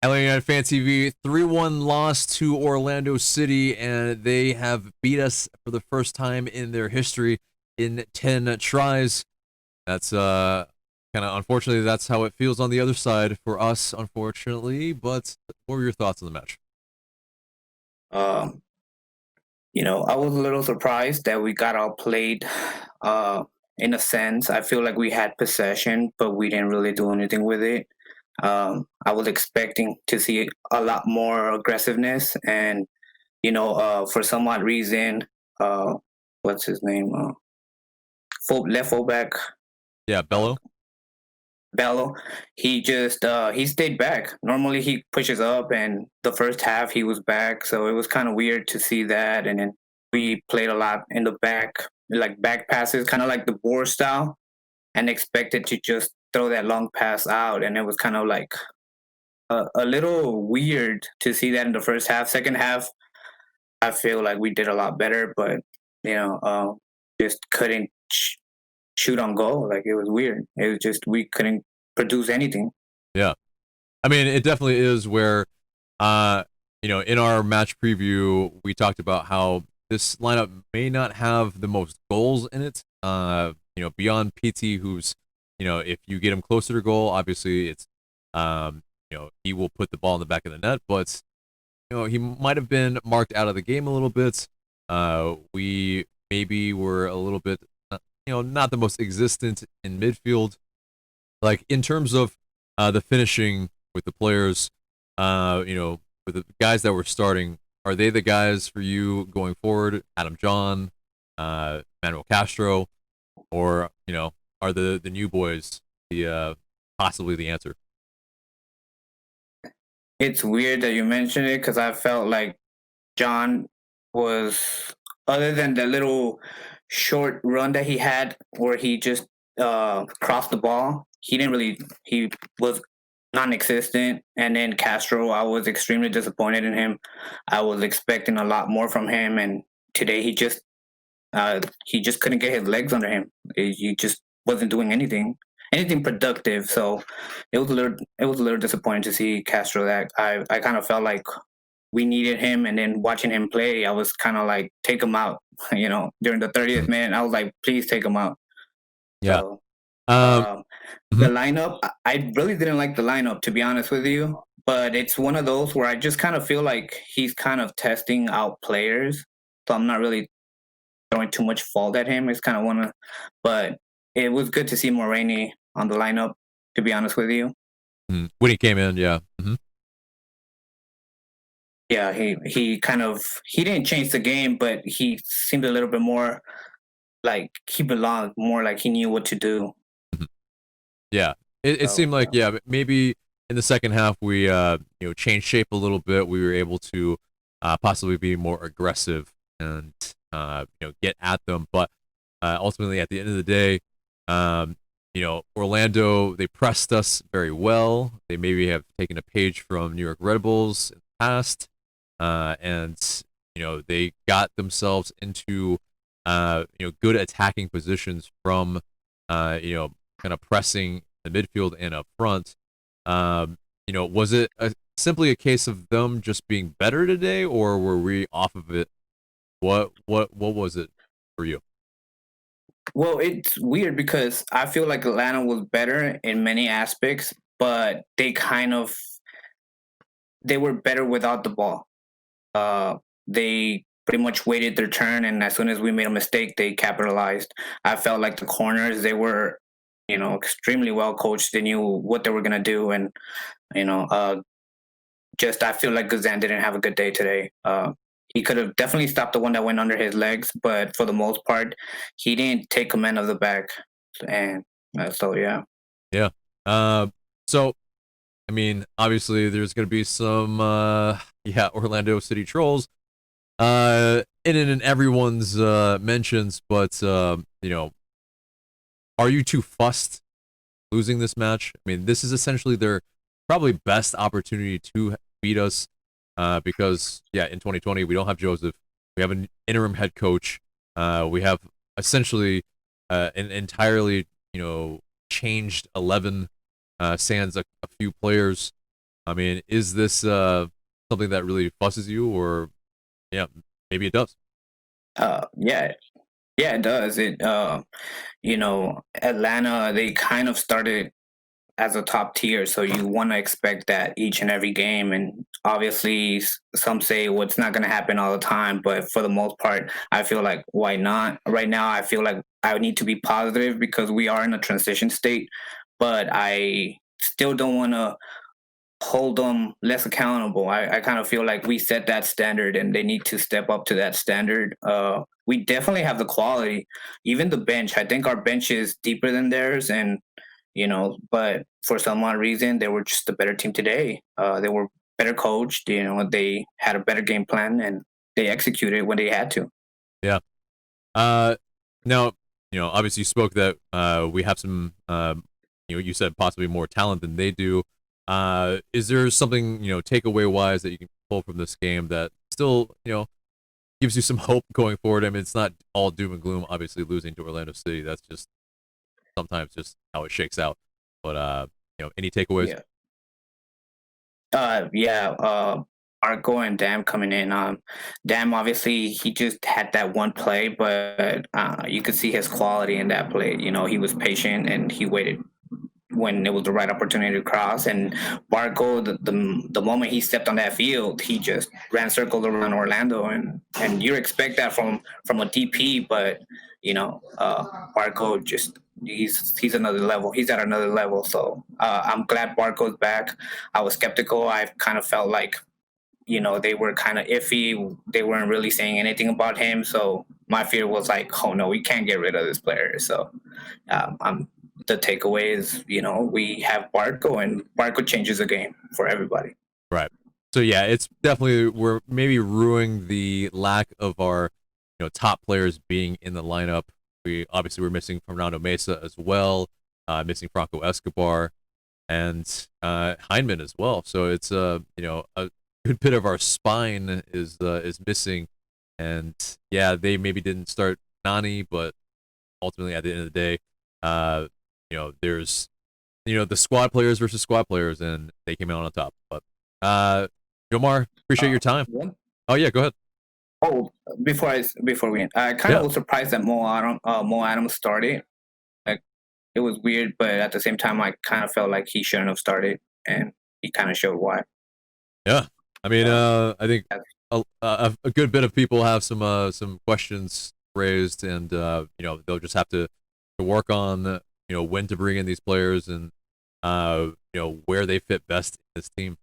Atl Utd Fan TV 3-1 loss to Orlando City, and they have beat us for the first time in their history in 10 tries. That's kind of unfortunately that's how it feels on the other side for us, unfortunately. But what were your thoughts on the match? Um, I was a little surprised that we got outplayed. In a sense, I feel like we had possession, but we didn't really do anything with it. I was expecting to see a lot more aggressiveness, and for some odd reason, uh, what's his name? Left fullback Yeah, uh, Bello. Bello. He stayed back. Normally he pushes up, and the first half he was back, so it was kind of weird to see that. And then we played a lot in the back, like back passes, kind of like the Boer style, and expected to just throw that long pass out, and it was kind of like a little weird to see that in the first half. Second half, I feel like we did a lot better, but you know, uh, just couldn't shoot on goal. Like it was weird. It was just we couldn't produce anything. Yeah, I mean it definitely is where, uh, in our match preview we talked about how this lineup may not have the most goals in it. Beyond PT, who's, if you get him closer to goal, obviously it's, he will put the ball in the back of the net, but he might have been marked out of the game a little bit. We maybe were a little bit, not the most existent in midfield. Like in terms of the finishing with the players, with the guys that were starting, are they the guys for you going forward? Adam John, Manuel Castro, or are the new boys the possibly the answer? It's weird that you mentioned it because I felt like John was, other than the little short run that he had where he just crossed the ball, he was non-existent. And then Castro, I was extremely disappointed in him. I was expecting a lot more from him, and today he just couldn't get his legs under him. He just wasn't doing anything productive. So it was a little disappointing to see Castro. That I kind of felt like we needed him, and then watching him play, I was kind of like, take him out. During the 30th Mhm. minute, I was like, please take him out. Yeah. So Um. um, the Mhm. lineup, I really didn't like the lineup, to be honest with you. But it's one of those where I just kind of feel like he's kind of testing out players. So I'm not really throwing too much fault at him. It's kind of one of, but it was good to see Moreni on the lineup, to be honest with you. Mhm. When he came in, yeah. Hmm. Yeah, he didn't change the game, but he seemed a little bit more like he belonged, more like he knew what to do. Hmm. Yeah. It So seemed like, yeah. yeah, maybe in the second half we changed shape a little bit. We were able to possibly be more aggressive and get at them, but ultimately at the end of the day, Orlando, they pressed us very well. They maybe have taken a page from New York Red Bulls in the past, and they got themselves into good attacking positions from kind of pressing the midfield and up front. Was it simply a case of them just being better today, or were we off of it? What was it for you? Well, it's weird because I feel like Atlanta was better in many aspects, but they were better without the ball. They pretty much waited their turn, and as soon as we made a mistake, they capitalized. I felt like the corners, they were, extremely well coached. They knew what they were gonna do, and you know, just I feel like Gazan didn't have a good day today. He could have definitely stopped the one that went under his legs, but for the most part, he didn't take command of the back, and so yeah. Yeah. Uh, so I mean, obviously, there's going to be some Orlando City trolls in everyone's mentions, but are you too fussed losing this match? I mean, this is essentially their probably best opportunity to beat us, because yeah, in 2020 we don't have Joseph, we have an interim head coach, we have essentially an entirely changed 11, sans a few players. I mean, is this something that really fusses you, or yeah, maybe it does. Yeah, yeah, it does. Atlanta, they kind of started as a top tier, so you want to expect that each and every game. And obviously, some say, well, it's not going to happen all the time, but for the most part, I feel like why not? Right now, I feel like I need to be positive because we are in a transition state, but I still don't want to hold them less accountable. I kind of feel like we set that standard and they need to step up to that standard. We definitely have the quality, even the bench. I think our bench is deeper than theirs, and but for some odd reason, they were just a better team today. They were better coached. They had a better game plan and they executed when they had to. Yeah. Uh, now, obviously you spoke that we have some, you said possibly more talent than they do. Is there something, takeaway wise that you can pull from this game that still, gives you some hope going forward? I mean, it's not all doom and gloom. Obviously, losing to Orlando City, that's just sometimes just how it shakes out. But any takeaways? Yeah. Yeah. Arco and Dam coming in. Dam obviously he just had that one play, but you could see his quality in that play. He was patient and he waited when it was the right opportunity to cross. And Barco, the moment he stepped on that field, he just ran circles around Orlando, and you expect that from a DP, but Barco just he's another level. He's at another level. So I'm glad Barco's back. I was skeptical. I kind of felt like they were kind of iffy. They weren't really saying anything about him. So my fear was like, oh no, we can't get rid of this player. So I'm the takeaway is, we have Barco, and Barco changes the game for everybody. Right. So yeah, it's definitely we're maybe ruining the lack of our top players being in the lineup. We obviously we're missing Fernando Mesa as well, missing Franco Escobar, and Heineman as well. So it's a good bit of our spine is missing, and yeah, they maybe didn't start Nani, but ultimately at the end of the day, there's the squad players versus squad players, and they came out on top. But Jomar, appreciate your time. Yeah. Oh yeah, go ahead. Oh, before we end, I kind of was surprised that Mo Adams started. Like it was weird, but at the same time, I kind of felt like he shouldn't have started, and he kind of showed why. Yeah, I mean, I think a good bit of people have some questions raised, and they'll just have to work on when to bring in these players and where they fit best in this team.